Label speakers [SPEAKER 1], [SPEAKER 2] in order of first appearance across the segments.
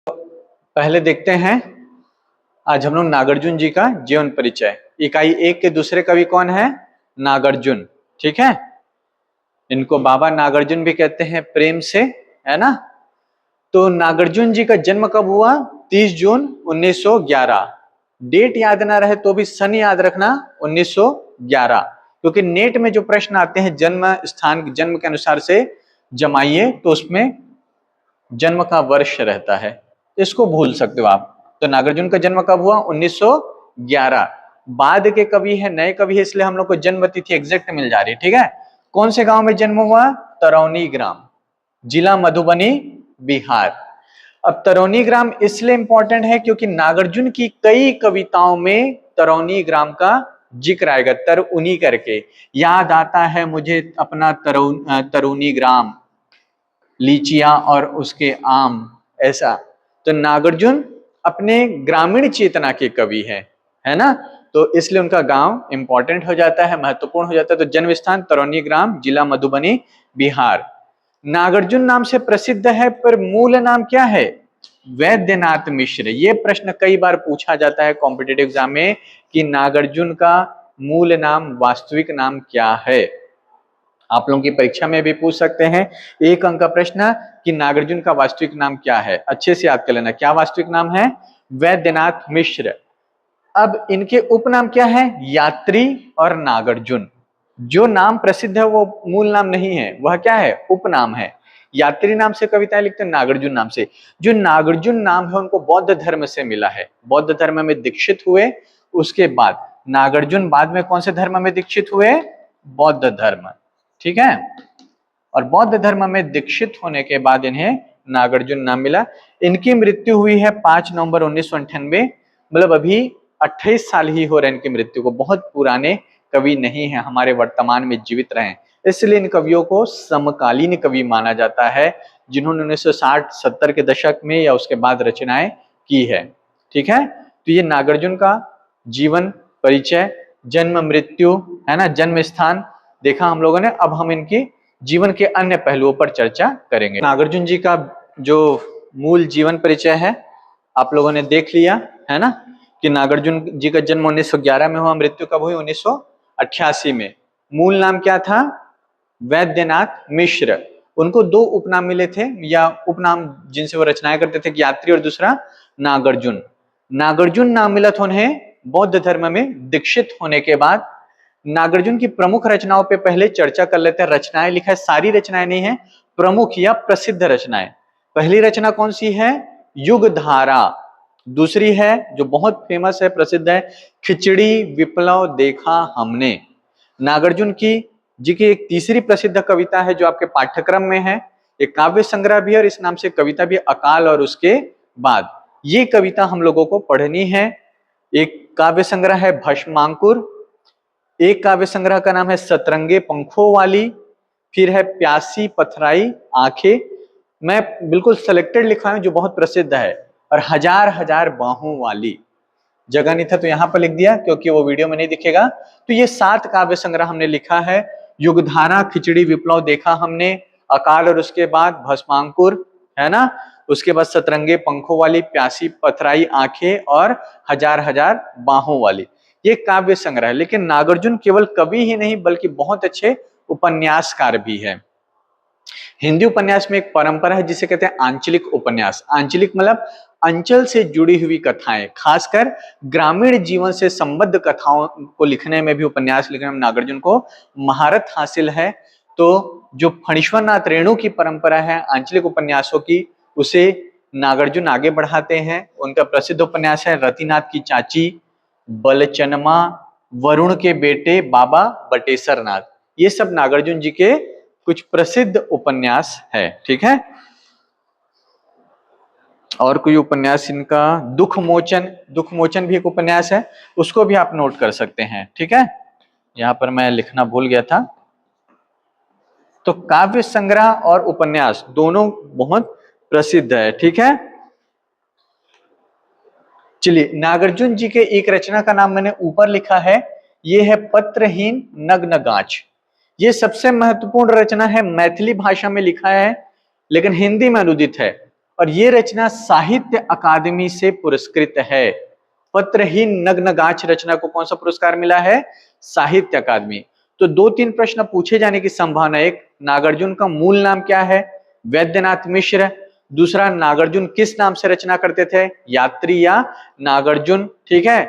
[SPEAKER 1] पहले देखते हैं आज हम लोग नागार्जुन जी का जीवन परिचय। इकाई 1 के दूसरे कवि कौन है? नागार्जुन। ठीक है, इनको बाबा नागार्जुन भी कहते हैं प्रेम से, है ना। तो नागार्जुन जी का जन्म कब हुआ? 30 जून 1911। डेट याद ना रहे तो भी सन याद रखना 1911, क्योंकि नेट में जो प्रश्न आते हैं जन्म स्थान जन्म के अनुसार से जमाइए तो उसमें जन्म का वर्ष रहता है, इसको भूल सकते हो आप। तो नागार्जुन का जन्म कब हुआ? 1911। बाद के कवि है, नए कवि है, इसलिए हम लोग को जन्म तिथि एग्जैक्ट मिल जा रही है। ठीक है, कौन से गांव में जन्म हुआ? तरौनी ग्राम, जिला मधुबनी, बिहार। अब तरौनी ग्राम इसलिए इंपॉर्टेंट है क्योंकि नागार्जुन की कई कविताओं में तरौनी ग्राम का जिक्र आएगा। तरुनी करके याद आता है मुझे अपना तरुनी ग्राम, लीचियां और उसके आम, ऐसा। तो नागार्जुन अपने ग्रामीण चेतना के कवि है ना। तो इसलिए उनका गांव इंपॉर्टेंट हो जाता है, महत्वपूर्ण हो जाता है। तो जन्म स्थान तरौनी ग्राम, जिला मधुबनी, बिहार। नागार्जुन नाम से प्रसिद्ध है, पर मूल नाम क्या है? वैद्यनाथ मिश्र। ये प्रश्न कई बार पूछा जाता है कॉम्पिटिटिव एग्जाम में कि नागार्जुन का मूल नाम, वास्तविक नाम क्या है। आप लोगों की परीक्षा में भी पूछ सकते हैं 1 अंक का प्रश्न कि नागार्जुन का वास्तविक नाम क्या है। अच्छे से याद कर लेना, क्या वास्तविक नाम है? वैद्यनाथ मिश्र। अब इनके उपनाम क्या है? यात्री और नागार्जुन। जो नाम प्रसिद्ध है वो मूल नाम नहीं है, वह क्या है? उपनाम है। यात्री नाम से कविताएं लिखते हैं, नागार्जुन नाम से। जो नागार्जुन नाम है उनको बौद्ध धर्म से मिला है, बौद्ध धर्म में दीक्षित हुए। उसके बाद नागार्जुन बाद में कौन से धर्म में दीक्षित हुए? बौद्ध धर्म। ठीक है, और बौद्ध धर्म में दीक्षित होने के बाद इन्हें नागार्जुन नाम मिला। इनकी मृत्यु हुई है 5 नवंबर 1998, मतलब अभी 28 साल ही हो रहे हैं इनकी मृत्यु को। बहुत पुराने कवि नहीं है, हमारे वर्तमान में जीवित रहे, इसलिए इन कवियों को समकालीन कवि माना जाता है, जिन्होंने 1960-70 के दशक में या उसके बाद रचनाएं की है। ठीक है, तो ये नागार्जुन का जीवन परिचय, जन्म मृत्यु, है ना, जन्म स्थान देखा हम लोगों ने। अब हम इनकी जीवन के अन्य पहलुओं पर चर्चा करेंगे। नागार्जुन जी का जो मूल जीवन परिचय है आप लोगों ने देख लिया, है ना, कि नागार्जुन जी का जन्म 1911 में हुआ, मृत्यु कब हुई? 1988 में। मूल नाम क्या था? वैद्यनाथ मिश्र। उनको 2 उपनाम मिले थे, या उपनाम जिनसे वो रचनाएं करते थे, यात्री और दूसरा नागार्जुन। नागार्जुन नाम मिला था उन्हें बौद्ध धर्म में दीक्षित होने के बाद। नागार्जुन की प्रमुख रचनाओं पे पहले चर्चा कर लेते हैं। रचनाएं लिखा है, सारी रचनाएं नहीं है, प्रमुख या प्रसिद्ध रचनाएं। पहली रचना कौन सी है? युगधारा। दूसरी है जो बहुत फेमस है, प्रसिद्ध है, खिचड़ी विप्लव देखा हमने। नागार्जुन की जी की एक तीसरी प्रसिद्ध कविता है जो आपके पाठ्यक्रम में है, एक काव्य संग्रह भी है और इस नाम से कविता भी, अकाल और उसके बाद। ये कविता हम लोगों को पढ़नी है। एक काव्य संग्रह है भस्मांकुर, एक काव्य संग्रह का नाम है सतरंगे पंखों वाली, फिर है प्यासी पथराई आंखें। मैं बिल्कुल सेलेक्टेड लिखा हूं जो बहुत प्रसिद्ध है, और हजार हजार बाहों वाली। जगह नहीं था तो यहां पर लिख दिया क्योंकि वो वीडियो में नहीं दिखेगा। तो ये 7 काव्य संग्रह हमने लिखा है। युगधारा, खिचड़ी विप्लव देखा हमने, अकाल और उसके बाद, भस्मांकुर, है ना, उसके बाद सतरंगे पंखों वाली, प्यासी पथराई आंखें और हजार हजार बाहों वाली। ये काव्य संग्रह है। लेकिन नागार्जुन केवल कवि ही नहीं बल्कि बहुत अच्छे उपन्यासकार भी है। हिंदी उपन्यास में एक परंपरा है जिसे कहते हैं आंचलिक उपन्यास। आंचलिक मतलब अंचल से जुड़ी हुई कथाएं, खासकर ग्रामीण जीवन से संबद्ध कथाओं को लिखने में भी, उपन्यास लिखने में नागार्जुन को महारत हासिल है। तो जो फणीश्वरनाथ रेणु की परंपरा है आंचलिक उपन्यासों की, उसे नागार्जुन आगे बढ़ाते हैं। उनका प्रसिद्ध उपन्यास है रतिनाथ की चाची, बलचनमा, वरुण के बेटे बाबा बटेसर नाथ। ये सब नागार्जुन जी के कुछ प्रसिद्ध उपन्यास है। ठीक है, और कोई उपन्यास इनका दुख मोचन, दुख मोचन भी एक उपन्यास है, उसको भी आप नोट कर सकते हैं। ठीक है, यहां पर मैं लिखना भूल गया था। तो काव्य संग्रह और उपन्यास दोनों बहुत प्रसिद्ध है। ठीक है, चलिए, नागार्जुन जी के एक रचना का नाम मैंने ऊपर लिखा है, ये है पत्रहीन नग्न गाछ। ये सबसे महत्वपूर्ण रचना है, मैथिली भाषा में लिखा है लेकिन हिंदी में अनुदित है। और ये रचना साहित्य अकादमी से पुरस्कृत है। पत्रहीन नग्न गाछ रचना को कौन सा पुरस्कार मिला है? साहित्य अकादमी। तो 2-3 प्रश्न पूछे जाने की संभावना। एक, नागार्जुन का मूल नाम क्या है? वैद्यनाथ मिश्र। दूसरा, नागार्जुन किस नाम से रचना करते थे? यात्री या नागार्जुन। ठीक है।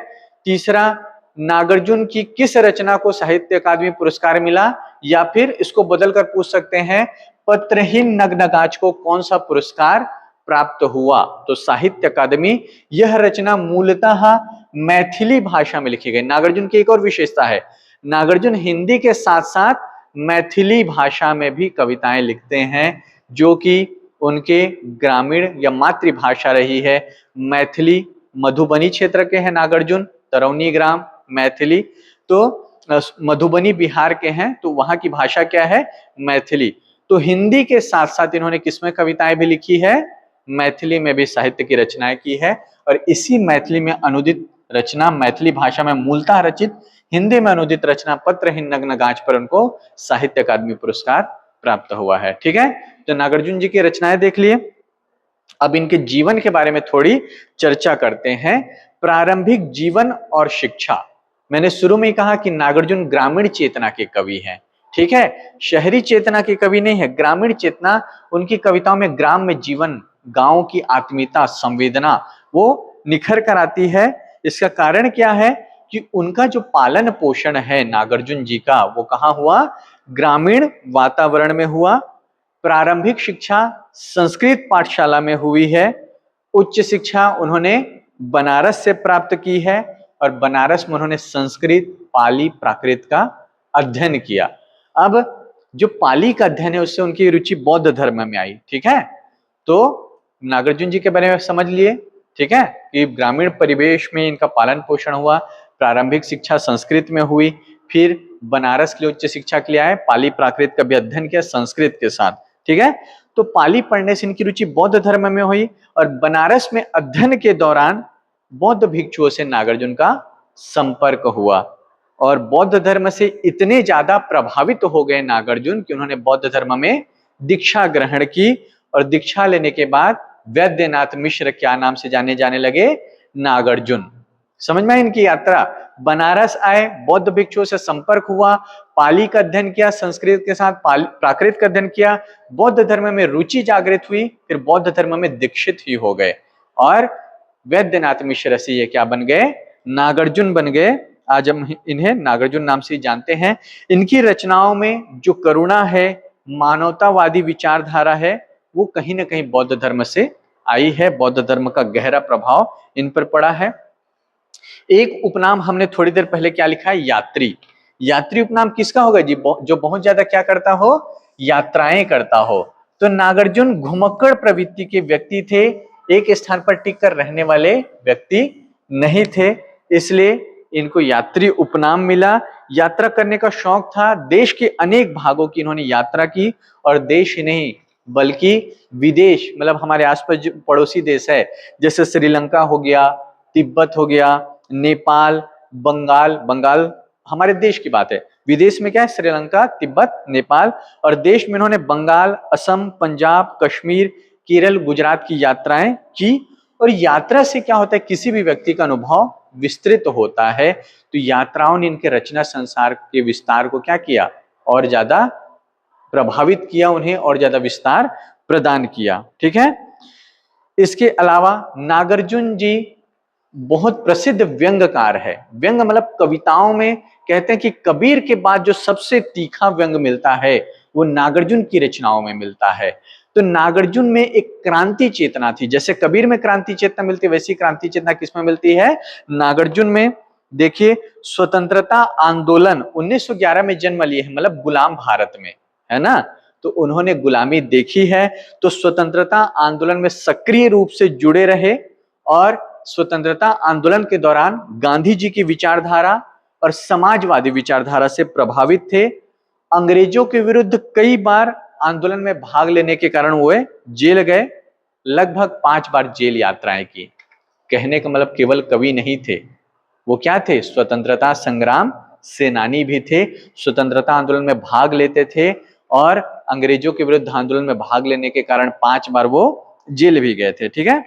[SPEAKER 1] तीसरा, नागार्जुन की किस रचना को साहित्य अकादमी पुरस्कार मिला? या फिर इसको बदलकर पूछ सकते हैं, पत्रहीन नग्न गाछ को कौन सा पुरस्कार प्राप्त हुआ? तो साहित्य अकादमी। यह रचना मूलतः मैथिली भाषा में लिखी गई। नागार्जुन की एक और विशेषता है, नागार्जुन हिंदी के साथ साथ मैथिली भाषा में भी कविताएं लिखते हैं, जो कि उनके ग्रामीण या मातृभाषा रही है मैथिली। मधुबनी क्षेत्र के हैं नागार्जुन, तरौनी ग्राम, मैथिली। तो मधुबनी बिहार के हैं, तो वहां की भाषा क्या है? मैथिली। तो हिंदी के साथ साथ इन्होंने किसमें कविताएं भी लिखी है? मैथिली में भी साहित्य की रचनाएं की है। और इसी मैथिली में अनुदित रचना, मैथिली भाषा में मूलतः रचित, हिंदी में अनुदित रचना पत्रहीन नग्न गाछ पर उनको साहित्य अकादमी पुरस्कार प्राप्त हुआ है। ठीक है। तो नागार्जुन जी की रचनाएं देख लिए। अब इनके जीवन के बारे में थोड़ी चर्चा करते हैं। प्रारंभिक जीवन और शिक्षा। मैंने शुरू में ही कहा कि नागार्जुन ग्रामीण चेतना के कवि हैं। ठीक है, शहरी चेतना के कवि नहीं है, ग्रामीण चेतना। उनकी कविताओं में ग्राम में जीवन, गांव की आत्मीयता, संवेदना वो निखर कर आती है। इसका कारण क्या है कि उनका जो पालन पोषण है नागार्जुन जी का, वो कहाँ हुआ? ग्रामीण वातावरण में हुआ। प्रारंभिक शिक्षा संस्कृत पाठशाला में हुई है। उच्च शिक्षा उन्होंने बनारस से प्राप्त की है और बनारस में उन्होंने संस्कृत, पाली, प्राकृत का अध्ययन किया। अब जो पाली का अध्ययन है उससे उनकी रुचि बौद्ध धर्म में आई। ठीक है। तो नागार्जुन जी के बारे में समझ लिए। ठीक है, कि ग्रामीण परिवेश में इनका पालन पोषण हुआ, प्रारंभिक शिक्षा संस्कृत में हुई, फिर बनारस के लिए उच्च शिक्षा के लिए आए, पाली प्राकृत का भी अध्ययन किया संस्कृत के साथ। ठीक है। तो पाली पढ़ने से इनकी रुचि बौद्ध धर्म में हुई और बनारस में अध्ययन के दौरान बौद्ध भिक्षुओं से नागार्जुन का संपर्क हुआ और बौद्ध धर्म से इतने ज्यादा प्रभावित हो गए नागार्जुन कि उन्होंने बौद्ध धर्म में दीक्षा ग्रहण की और दीक्षा लेने के बाद वैद्यनाथ मिश्र क्या नाम से जाने जाने लगे? नागार्जुन। समझ में इनकी यात्रा। बनारस आए, बौद्ध भिक्षुओं से संपर्क हुआ, पाली का अध्ययन किया संस्कृत के साथ, प्राकृत का अध्ययन किया, बौद्ध धर्म में रुचि जागृत हुई, फिर बौद्ध धर्म में दीक्षित ही हो गए और वैद्यनाथ मिश्र से ये क्या बन गए? नागार्जुन बन गए। आज हम इन्हें नागार्जुन नाम से जानते हैं। इनकी रचनाओं में जो करुणा है, मानवतावादी विचारधारा है, वो कहीं ना कहीं बौद्ध धर्म से आई है। बौद्ध धर्म का गहरा प्रभाव इन पर पड़ा है। एक उपनाम हमने थोड़ी देर पहले क्या लिखा है? यात्री। यात्री उपनाम किसका होगा जी? जो बहुत ज्यादा क्या करता हो? यात्राएं करता हो। तो नागार्जुन घुमक्कड़ प्रवृत्ति के व्यक्ति थे, एक स्थान पर टिक कर रहने वाले व्यक्ति नहीं थे, इसलिए इनको यात्री उपनाम मिला। यात्रा करने का शौक था, देश के अनेक भागों की इन्होंने यात्रा की और देश ही नहीं बल्कि विदेश, मतलब हमारे आसपास जो पड़ोसी देश है जैसे श्रीलंका हो गया, तिब्बत हो गया, नेपाल, बंगाल, बंगाल हमारे देश की बात है, विदेश में क्या है? श्रीलंका, तिब्बत, नेपाल। और देश में इन्होंने बंगाल, असम, पंजाब, कश्मीर, केरल, गुजरात की यात्राएं की। और यात्रा से क्या होता है? किसी भी व्यक्ति का अनुभव विस्तृत होता है। तो यात्राओं ने इनके रचना संसार के विस्तार को क्या किया? और ज्यादा प्रभावित किया, उन्हें और ज्यादा विस्तार प्रदान किया। ठीक है। इसके अलावा नागार्जुन जी बहुत प्रसिद्ध व्यंग्यकार है। व्यंग मतलब कविताओं में कहते हैं कि कबीर के बाद जो सबसे तीखा व्यंग मिलता है वो नागार्जुन की रचनाओं में मिलता है। तो नागार्जुन में एक क्रांति चेतना थी, जैसे कबीर में क्रांति चेतना मिलती है वैसी क्रांति चेतना किसमें मिलती है? नागार्जुन में। देखिए, स्वतंत्रता आंदोलन 1911 में जन्म लिए है, मतलब गुलाम भारत में, है ना। तो उन्होंने गुलामी देखी है, तो स्वतंत्रता आंदोलन में सक्रिय रूप से जुड़े रहे और स्वतंत्रता आंदोलन के दौरान गांधी जी की विचारधारा और समाजवादी विचारधारा से प्रभावित थे। अंग्रेजों के विरुद्ध कई बार आंदोलन में भाग लेने के कारण वो जेल गए, लगभग 5 बार जेल यात्राएं की। कहने का मतलब केवल कवि नहीं थे, वो क्या थे? स्वतंत्रता संग्राम सेनानी भी थे। स्वतंत्रता आंदोलन में भाग लेते थे और अंग्रेजों के विरुद्ध आंदोलन में भाग लेने के कारण 5 बार वो जेल भी गए थे। ठीक है,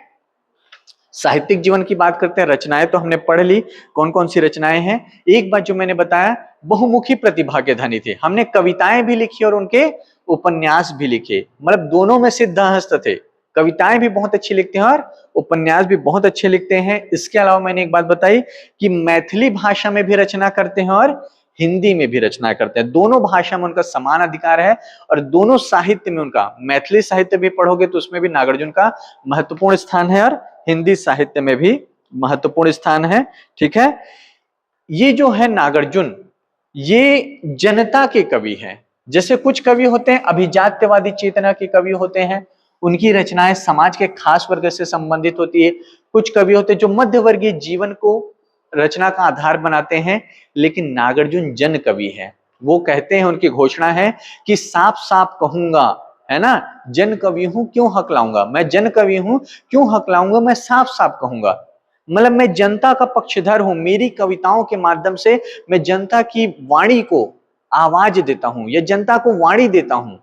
[SPEAKER 1] साहित्यिक जीवन की बात करते हैं। रचनाएं तो हमने पढ़ ली, कौन कौन सी रचनाएं हैं। एक बात जो मैंने बताया, बहुमुखी प्रतिभा के धनी थे। हमने कविताएं भी लिखी और उनके उपन्यास भी लिखे, मतलब दोनों में सिद्धहस्त थे। कविताएं भी बहुत अच्छी लिखते हैं और उपन्यास भी बहुत अच्छे लिखते हैं। इसके अलावा मैंने एक बात बताई कि मैथिली भाषा में भी रचना करते हैं और हिंदी में भी रचना करते हैं। दोनों भाषा में उनका समान अधिकार है और दोनों साहित्य में उनका, मैथिली साहित्य भी पढ़ोगे तो उसमें भी नागार्जुन का महत्वपूर्ण स्थान है और हिंदी साहित्य में भी महत्वपूर्ण स्थान है। ठीक है, ये जो है नागार्जुन, ये जनता के कवि हैं। जैसे कुछ कवि होते हैं अभिजात्यवादी चेतना के कवि होते हैं, उनकी रचनाएं समाज के खास वर्ग से संबंधित होती है। कुछ कवि होते हैं जो मध्यवर्गीय जीवन को रचना का आधार बनाते हैं। लेकिन नागार्जुन जन कवि है। वो कहते हैं, उनकी घोषणा है कि साफ साफ कहूंगा, है ना, जन कवि हूं क्यों हकलाऊंगा, मैं जन कवि हूं क्यों हकलाऊंगा, मैं साफ साफ कहूंगा। मतलब मैं जनता का पक्षधर हूं, मेरी कविताओं के माध्यम से मैं जनता की वाणी को आवाज देता हूं या जनता को वाणी देता हूं।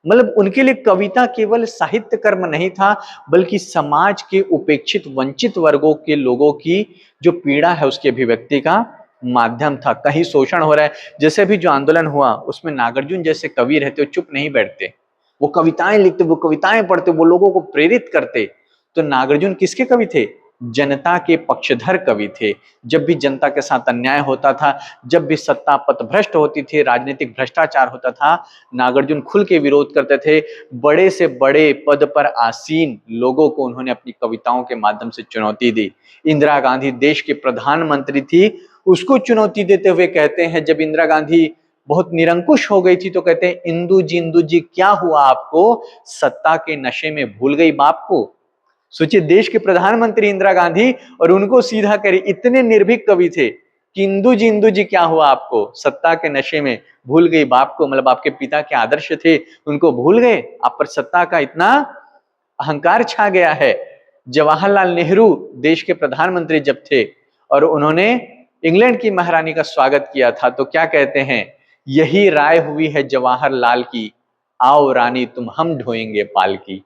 [SPEAKER 1] मतलब उनके लिए कविता केवल साहित्य कर्म नहीं था, बल्कि समाज के उपेक्षित वंचित वर्गों के लोगों की जो पीड़ा है उसकी अभिव्यक्ति का माध्यम था। कहीं शोषण हो रहा है, जैसे भी जो आंदोलन हुआ उसमें नागार्जुन जैसे कवि रहते, वो चुप नहीं बैठते, वो कविताएं लिखते, वो कविताएं पढ़ते, वो लोगों को प्रेरित करते। तो नागार्जुन किसके कवि थे? जनता के पक्षधर कवि थे। जब भी जनता के साथ अन्याय होता था, जब भी सत्ता पथभ्रष्ट होती थी, राजनीतिक भ्रष्टाचार होता था, नागार्जुन खुल के विरोध करते थे। बड़े से बड़े पद पर आसीन लोगों को उन्होंने अपनी कविताओं के माध्यम से चुनौती दी। इंदिरा गांधी देश की प्रधानमंत्री थी, उसको चुनौती देते हुए कहते हैं, जब इंदिरा गांधी बहुत निरंकुश हो गई थी तो कहते हैं, इंदु जी क्या हुआ आपको, सत्ता के नशे में भूल गई बाप को। सोचिए, देश के प्रधानमंत्री इंदिरा गांधी और उनको सीधा करे, इतने निर्भीक कवि थे कि इंदु जी क्या हुआ आपको, सत्ता के नशे में भूल गई बाप को। मतलब आपके पिता के आदर्श थे, उनको भूल गए, आप पर सत्ता का इतना अहंकार छा गया है। जवाहरलाल नेहरू देश के प्रधानमंत्री जब थे और उन्होंने इंग्लैंड की महारानी का स्वागत किया था, तो क्या कहते हैं, यही राय हुई है जवाहरलाल की, आओ रानी तुम हम ढोएंगे पालकी।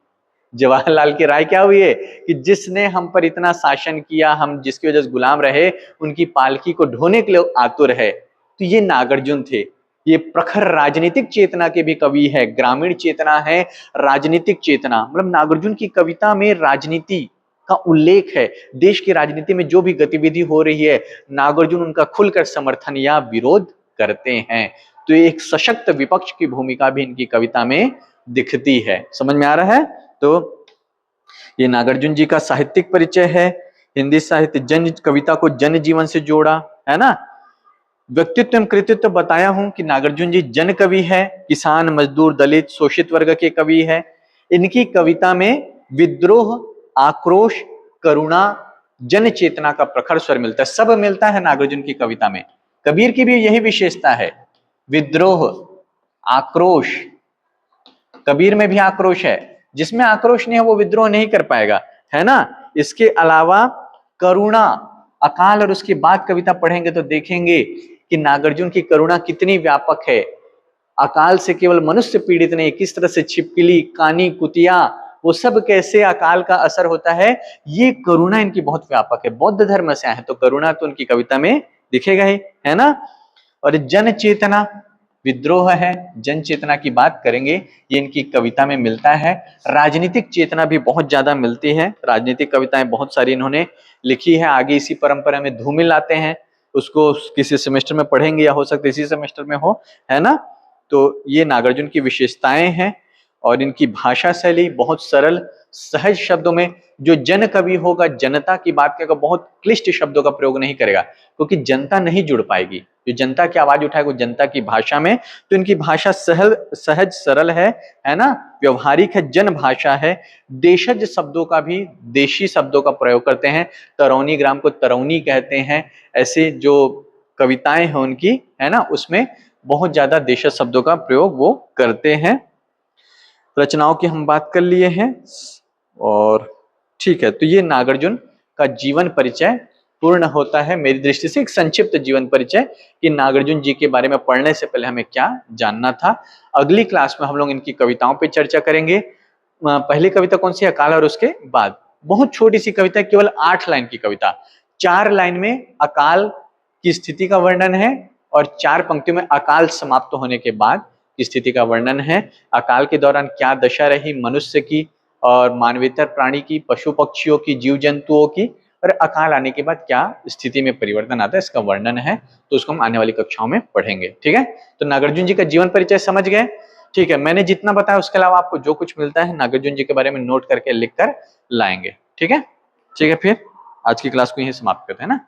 [SPEAKER 1] जवाहरलाल की राय क्या हुई है कि जिसने हम पर इतना शासन किया, हम जिसकी वजह से गुलाम रहे, उनकी पालकी को ढोने के लिए आतुर है। तो ये नागार्जुन थे। ये प्रखर राजनीतिक चेतना के भी कवि है, ग्रामीण चेतना है, राजनीतिक चेतना। मतलब नागार्जुन की कविता में राजनीति का उल्लेख है। देश की राजनीति में जो भी गतिविधि हो रही है, नागार्जुन उनका खुलकर समर्थन या विरोध करते हैं। तो एक सशक्त विपक्ष की भूमिका भी इनकी कविता में दिखती है। समझ में आ रहा है? तो ये नागार्जुन जी का साहित्यिक परिचय है। हिंदी साहित्य जन कविता को जन जीवन से जोड़ा, है ना। व्यक्तित्व एवं कृतित्व बताया हूं कि नागार्जुन जी जन कवि है, किसान, मजदूर, दलित, शोषित वर्ग के कवि है। इनकी कविता में विद्रोह, आक्रोश, करुणा, जन चेतना का प्रखर स्वर मिलता है। सब मिलता है नागार्जुन की कविता में। कबीर की भी यही विशेषता है, विद्रोह, आक्रोश। कबीर में भी आक्रोश है, जिसमें आक्रोश नहीं है वो विद्रोह नहीं कर पाएगा, है ना। इसके अलावा करुणा, अकाल और उसके बाद कविता पढ़ेंगे तो देखेंगे कि नागार्जुन की करुणा कितनी व्यापक है। अकाल से केवल मनुष्य पीड़ित नहीं, किस तरह से छिपकली, कानी, कुतिया, वो सब कैसे अकाल का असर होता है, ये करुणा इनकी बहुत व्यापक है। बौद्ध धर्म से आए हैं तो करुणा तो उनकी कविता में दिखेगा ही, है ना। और जन चेतना, विद्रोह है, जन चेतना की बात करेंगे, ये इनकी कविता में मिलता है। राजनीतिक चेतना भी बहुत ज्यादा मिलती है। राजनीतिक कविताएं बहुत सारी इन्होंने लिखी है। आगे इसी परंपरा में धूमिल आते हैं, उसको किसी सेमेस्टर में पढ़ेंगे या हो सकता है इसी सेमेस्टर में हो, है ना। तो ये नागार्जुन की विशेषताएं हैं। और इनकी भाषा शैली बहुत सरल सहज शब्दों में, जो जन कवि होगा जनता की बात करेगा, बहुत क्लिष्ट शब्दों का प्रयोग नहीं करेगा, क्योंकि जनता नहीं जुड़ पाएगी। जो जनता की आवाज उठाएगा वो जनता की भाषा में, तो इनकी भाषा सहज सरल है ना, व्यवहारिक है, जन भाषा है। देशज शब्दों का भी, देशी शब्दों का प्रयोग करते हैं। तरौनी ग्राम को तरौनी कहते हैं। ऐसे जो कविताएं हैं उनकी, है ना, उसमें बहुत ज्यादा देशज शब्दों का प्रयोग वो करते हैं। रचनाओं की हम बात कर लिए हैं और ठीक है, तो ये नागार्जुन का जीवन परिचय पूर्ण होता है। मेरी दृष्टि से एक संक्षिप्त जीवन परिचय कि नागार्जुन जी के बारे में पढ़ने से पहले हमें क्या जानना था। अगली क्लास में हम लोग इनकी कविताओं पे चर्चा करेंगे, पहली कविता कौन सी? अकाल और उसके बाद। बहुत छोटी सी कविता, केवल 8 लाइन की कविता। 4 लाइन में अकाल की स्थिति का वर्णन है और 4 पंक्तियों में अकाल समाप्त होने के बाद की स्थिति का वर्णन है। अकाल के दौरान क्या दशा रही मनुष्य की और मानवेतर प्राणी की, पशु पक्षियों की, जीव जंतुओं की, और अकाल आने के बाद क्या स्थिति में परिवर्तन आता है, इसका वर्णन है। तो उसको हम आने वाली कक्षाओं में पढ़ेंगे। ठीक है, तो नागार्जुन जी का जीवन परिचय समझ गए। ठीक है, मैंने जितना बताया उसके अलावा आपको जो कुछ मिलता है नागार्जुन जी के बारे में नोट करके लिख कर लाएंगे। ठीक है, ठीक है, फिर आज की क्लास को यहीं समाप्त करते हैं ना।